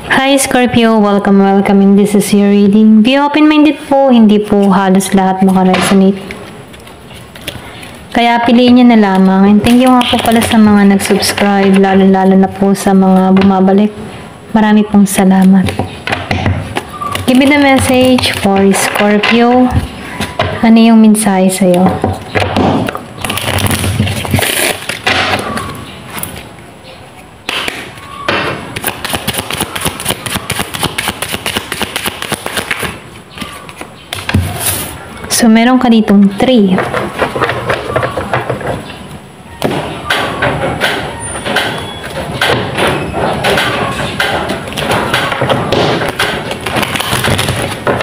Hi Scorpio, welcome and this is your reading. Be open-minded po, hindi po halos lahat makaresonate. Kaya piliin nyo na lamang. And thank you nga po pala sa mga nag-subscribe, lalo na po sa mga bumabalik. Marami pong salamat. Give me the message for Scorpio. Ano yung mensahe sa'yo? So, meron ka ditong 3.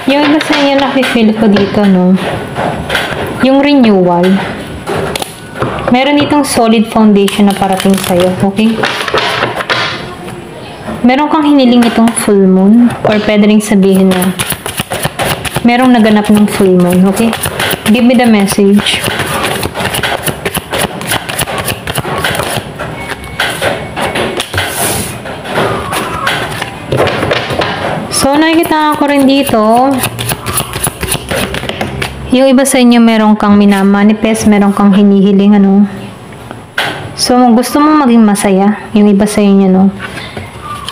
Yung iba sa inyo nafe-feel ko dito, no? Yung renewal. Meron ditong solid foundation na parating sa'yo, okay? Meron kang hiniling itong full moon or pwede rin sabihin na merong naganap ng full moon, okay? Give me the message. So, nakikita ko rin dito, yung iba sa inyo meron kang minamanifest, meron kang hinihiling, ano? So, gusto mong maging masaya, yung iba sa inyo, no?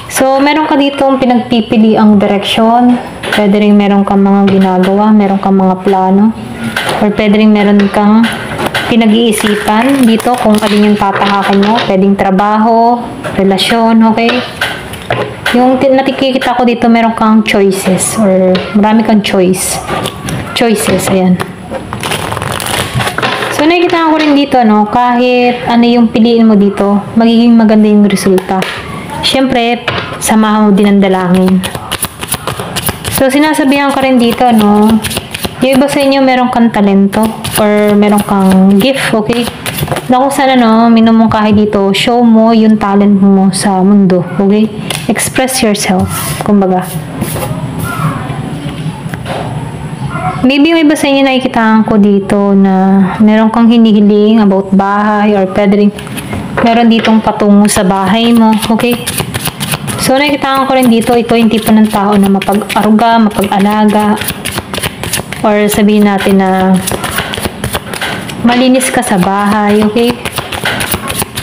So, meron ka dito pinagpipili ang direksyon. Pwede rin meron kang mga ginagawa, meron kang mga plano. Or pwede rin meron kang pinag-iisipan dito kung alin yung tatahakin mo. Pwedeng trabaho, relasyon, okay? Yung nakikita ko dito, meron kang choices. Or marami kang choices, ayan. So, nakikita ko rin dito, no? Kahit ano yung piliin mo dito, magiging maganda yung resulta. Siyempre, samahan mo din ang dalangin. So, sinasabihan ka rin dito, no? Yung iba sa inyo, meron kang talento or meron kang gift, okay? Na kung sana, no, minumungkahi dito, show mo yung talent mo sa mundo, okay? Express yourself, kumbaga. Maybe yung iba sa inyo nakikitaan ko dito na meron kang hinihiling about bahay or pwede rin meron ditong patungo sa bahay mo, okay? So, nakikitaan ko rin dito, ito yung tipo ng tao na mapag-aruga, mapag-alaga, or sabihin natin na malinis ka sa bahay, okay?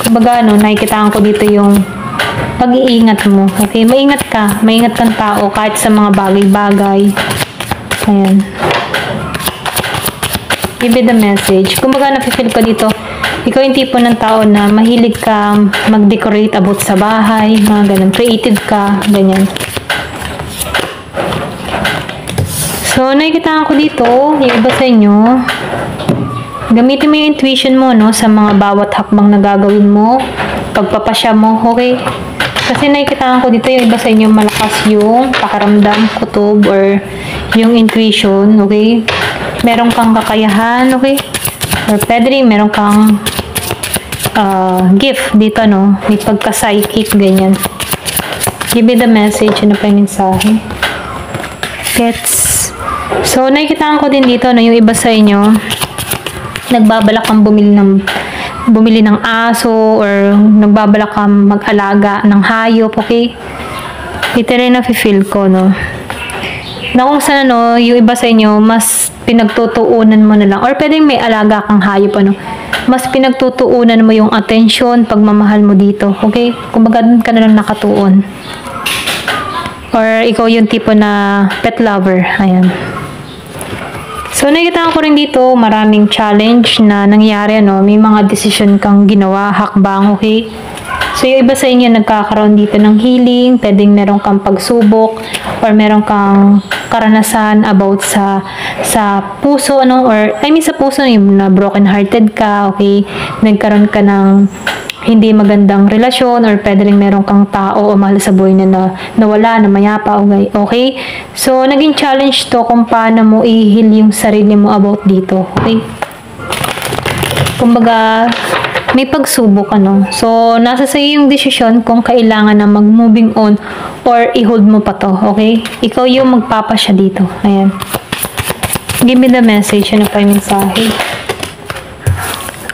Kumbaga, no, nakikitaan ko dito yung pag-iingat mo, okay? Maingat kang tao kahit sa mga bagay-bagay. Ayan. Give me the message. Kumbaga, nafe-feel ko dito, ikaw yung tipo ng tao na mahilig ka mag-decorate about sa bahay, mga ganun. Creative ka, ganyan. So, nakikita ko dito, yung iba sa inyo, gamitin mo yung intuition mo, no, sa mga bawat hakbang na gagawin mo, pagpapasya mo, okay? Kasi nakikita ko dito, yung iba sa inyo, malakas yung pakaramdam, kutob, or yung intuition, okay? Meron kang kakayahan, okay? Or pwede rin, meron kang gift dito, no? May pagka-psychic, ganyan. Give me the message. Ano pa yung mensahe? Gets. So, nakikita ko din dito, no? Yung iba sa inyo, nagbabalak kang bumili ng aso or nagbabalak kang mag-alaga ng hayop, okay? Ito rin na-feel ko, no? Na kung saan, no, yung iba sa inyo, mas pinagtutuunan mo na lang. Or pwedeng may alaga kang hayop, ano. Mas pinagtutuunan mo yung attention, pagmamahal mo dito. Okay? Kumbaga, doon ka na lang nakatuon. Or ikaw yung tipo na pet lover. Ayan. So, nakikita ko rin dito, maraming challenge na nangyari, ano. May mga decision kang ginawa, hakbang, okay? So, yung iba sa inyo nagkakaroon dito ng healing, pwedeng meron kang pagsubok, or meron kang karanasan about sa puso, ano, or, sa puso, yung na broken hearted ka, okay, nagkaroon ka ng hindi magandang relasyon, or pwede rin meron kang tao o mahal sa buhay na nawala, na mayapa, okay? So, naging challenge to kung paano mo i-heal yung sarili mo about dito, okay? Kumbaga, may pagsubok, ano. So, nasa sa'yo yung desisyon kung kailangan na mag-moving on or i-hold mo pa to, okay? Ikaw yung magpapasya dito. Ayan. Give me the message. Ano pa yung mensahe?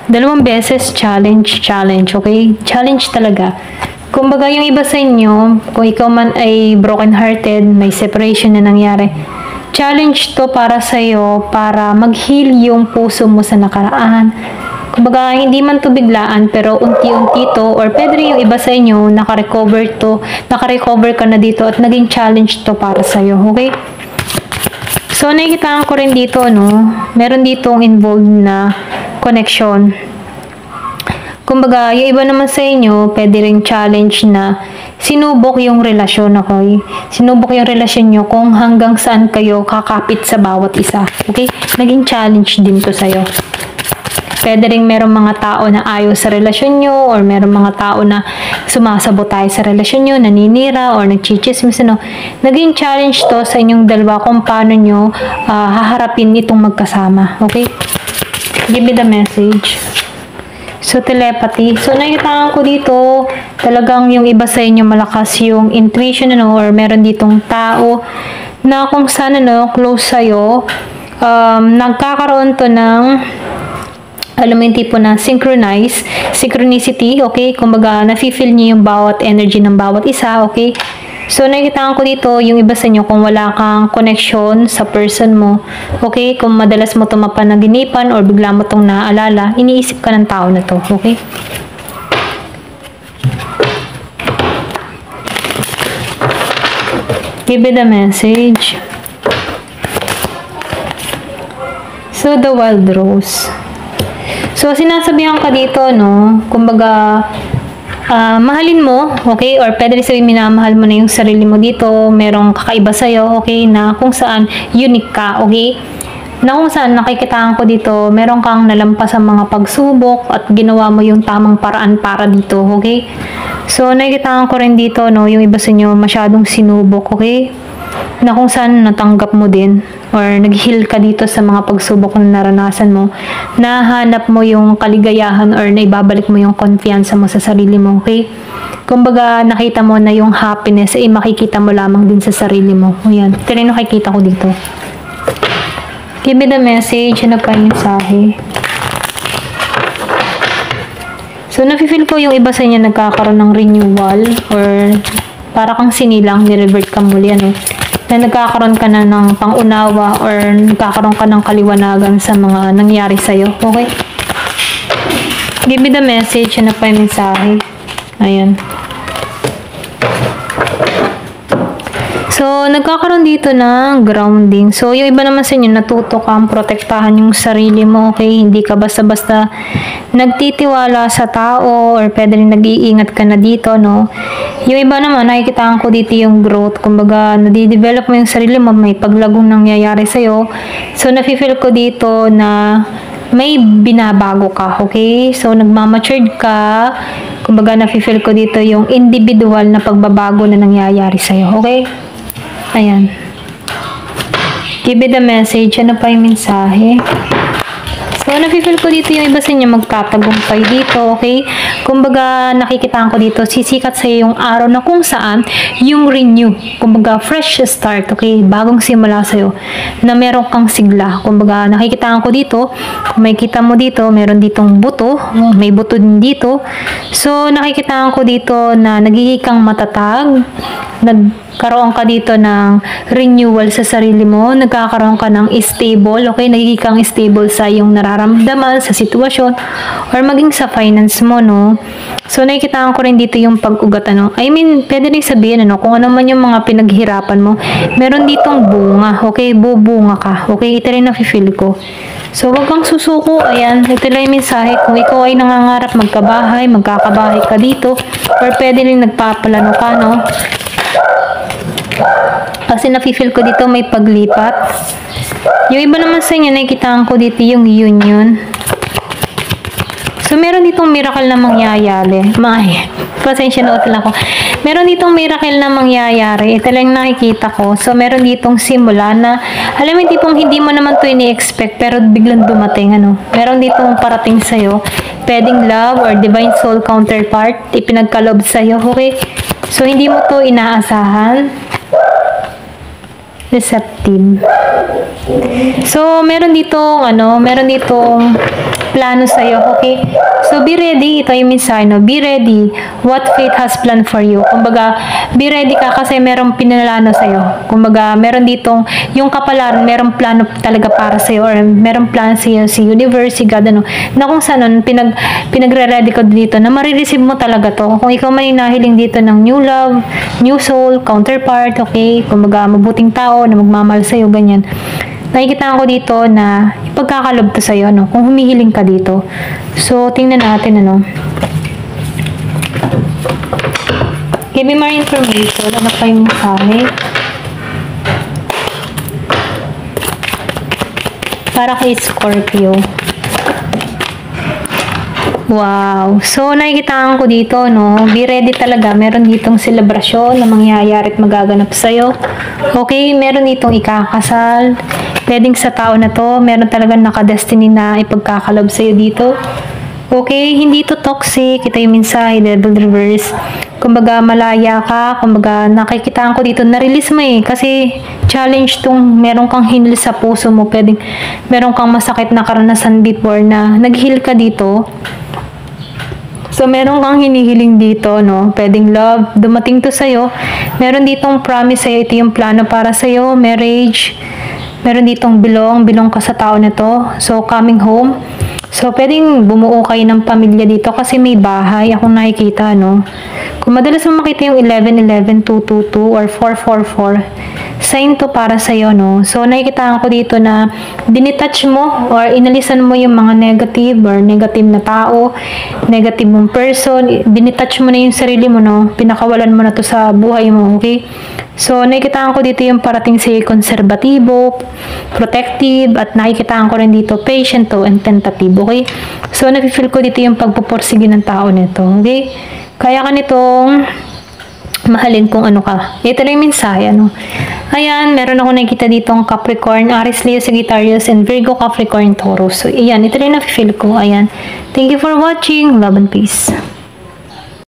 2 beses challenge, okay? Challenge talaga. Kumbaga, yung iba sa inyo, kung ikaw man ay broken-hearted, may separation na nangyari, challenge to para sa'yo, para mag-heal yung puso mo sa nakaraan. Kumbaga, hindi man to biglaan, pero unti-unti to, or pwede rin yung iba sa inyo, nakarecover ka na dito, at naging challenge to para sa'yo, okay? So, nakikita ko rin dito, no, meron ditong involved na connection. Kumbaga, yung iba naman sa inyo, pwede rin challenge na sinubok yung relasyon, okay? Sinubok yung relasyon nyo kung hanggang saan kayo kakapit sa bawat isa, okay? Naging challenge din to sa'yo. Pwede rin merong mga tao na ayaw sa relasyon nyo, or merong mga tao na sumasabotay sa relasyon nyo, naninira, or nagchichismis, ano. Naging challenge to sa inyong dalawa kung paano nyo haharapin itong magkasama, okay? Give me the message. So, telepathy. So, nakita ko dito, talagang yung iba sa inyo malakas yung intuition, ano, or meron ditong tao na kung saan, ano, close sa'yo, nagkakaroon to ng, alam mo yung tipo na synchronicity, okay? Kumbaga, nafe-feel niyo yung bawat energy ng bawat isa, okay? So, nakikita ko dito, yung iba sa inyo, kung wala kang connection sa person mo, okay? Kung madalas mo ito mapanaginipan or bigla mo itong naaalala, iniisip ka ng tao na to, okay? Give it a message. So, the wild rose. So, sinasabihan ka dito, no? Kumbaga, mahalin mo, okay? Or pwede rin sabihin, minamahal mo na yung sarili mo dito. Merong kakaiba sa'yo, okay? Na kung saan unique ka, okay? Na kung saan nakikitaan ko dito, meron kang nalampas sa mga pagsubok at ginawa mo yung tamang paraan para dito, okay? So, nakikitaan ko rin dito, no? Yung iba sa inyo masyadong sinubok, okay? Na kung saan natanggap mo din or nag-heal ka dito sa mga pagsubok na naranasan mo, nahanap mo yung kaligayahan or naibabalik mo yung konfiyansa mo sa sarili mo, okay? Kumbaga, nakita mo na yung happiness ay makikita mo lamang din sa sarili mo. O yan, ito rin nakikita ko dito. Give me the message, ano pa yung mensahe? So, nafe-feel ko yung iba sa inyo nagkakaroon ng renewal or para kang sinilang, nirevert ka muli, ano? Na nagkakaroon ka na ng pangunawa or nagkakaroon ka ng kaliwanagan sa mga nangyari sa'yo. Okay? Give me the message. Ano pa yung mensahe? Ayan. So, nagkakaroon dito ng grounding. So, yung iba naman sa inyo, natuto kang protektahan yung sarili mo, okay? Hindi ka basta-basta nagtitiwala sa tao or pwede rin nag-iingat ka na dito, no? Yung iba naman, nakikitaan ko dito yung growth. Kumbaga, nadidevelop mo yung sarili mo, may paglagong nangyayari sa'yo. So, nafe-feel ko dito na may binabago ka, okay? So, nagmamatured ka. Kumbaga, nafe-feel ko dito yung individual na pagbabago na nangyayari sa'yo, okay? Ayan. Give it a message. Ano pa yung mensahe? So, nafe-feel ko dito yung iba sa inyo magtatagumpay dito, okay? Kumbaga, nakikitaan ko dito, sisikat sa yung araw na kung saan yung renew. Kumbaga, fresh start, okay? Bagong simula sa'yo na meron kang sigla. Kumbaga, nakikitaan ko dito, kung makikita mo dito, meron ditong buto, may buto din dito. So, nakikitaan ko dito na nagiging kang matatag, nagkaroon ka dito ng renewal sa sarili mo, nagkakaroon ka ng stable, okay? Nagiging kang stable sa yung nararamdaman, sa sitwasyon, or maging sa finance mo, no? So, nakikitaan ko rin dito yung pag-ugat, ano? I mean, pwede rin sabihin, ano, kung ano man yung mga pinaghirapan mo, meron ditong bunga, okay? Bubunga ka, okay? Ito rin nafe-feel ko. So, wag kang susuko. Ayan, ito lang yung mensahe. Kung ikaw ay nangangarap magkabahay, magkakabahay ka dito, or pwede rin nagpapalano ka, no? Kasi nafe-feel ko dito may paglipat. Yung iba naman sa inyo, nakikitaan ko dito yung union. So, meron ditong miracle na mangyayari. Pasensya na lang ako. Meron ditong miracle na mangyayari. Ito lang nakikita ko. So, meron ditong simula na, alam mo, tipong hindi mo naman to ini-expect, pero biglang dumating, ano. Meron ditong parating sa'yo. Pwedeng love or divine soul counterpart, ipinagkalob sa'yo, okay? So, hindi mo to inaasahan. Deceptive. So, meron ditong, ano, meron ditong plano sa'yo, okay? So, be ready. Ito yung mensahe, no? Be ready. What fate has planned for you. Kumbaga, be ready ka kasi merong pinalano sa'yo. Kumbaga, meron ditong, yung kapalaran, merong plano talaga para sa'yo or merong plano sa'yo, si universe, si God, ano, na kung saan, pinagre-ready ko dito na marireceive mo talaga to. Kung ikaw man nahiling dito ng new love, new soul, counterpart, okay? Kumbaga, mabuting tao na magmamahal sa'yo, ganyan. Nakikita ko dito na ipagkakalob to sa'yo, no? Kung humihiling ka dito. So, tingnan natin, ano. Give me more information. Ano pa yung mensahe? Para kay Scorpio. Wow. So, nakikita ko dito, no? Be ready talaga. Meron ditong selebrasyon na mangyayari at magaganap sa'yo. Okay? Meron ditong ikakasal. Pwedeng sa tao na to, meron talagang nakadestiny na ipagkakalob sa'yo dito. Okay? Hindi to toxic. Ito yung mensahe, devil reverse. Kumbaga, malaya ka. Kumbaga, nakikita ko dito, na-release mo eh. Kasi, challenge tong meron kang hinil sa puso mo. Pwedeng, meron kang masakit na karanasan before na nag-heal ka dito. So, meron kang hinihiling dito, no? Pwedeng love. Dumating to sa'yo. Meron ditong promise sa'yo. Ito yung plano para sa'yo. Marriage. Meron ditong belong ka sa tao na to. So, coming home. So, pwedeng bumuo kayo ng pamilya dito kasi may bahay akong nakikita, no? Kung madalas mo makita yung 1111, 222, or 444, sign to para sa'yo, no? So, nakikita ko dito na dinitouch mo or inalisan mo yung mga negative or negative na tao, negative mong person, dinitouch mo na yung sarili mo, no? Pinakawalan mo na to sa buhay mo, okay? So, nakikita ko dito yung parating si konserbatibo, protective, at nakikita ko rin dito patient to and tentative, okay? So, nafe-feel ko dito yung pagpuporsige ng tao nito, okay? Kaya ka nitong mahalin kung ano ka. Ito na yung mensahe, ano? Ayan, meron ako nakikita dito ang Capricorn, Aries, Leo, Sagittarius, and Virgo, Capricorn, Taurus. So, ayan, ito na yung nafe-feel ko. Ayan. Thank you for watching. Love and peace.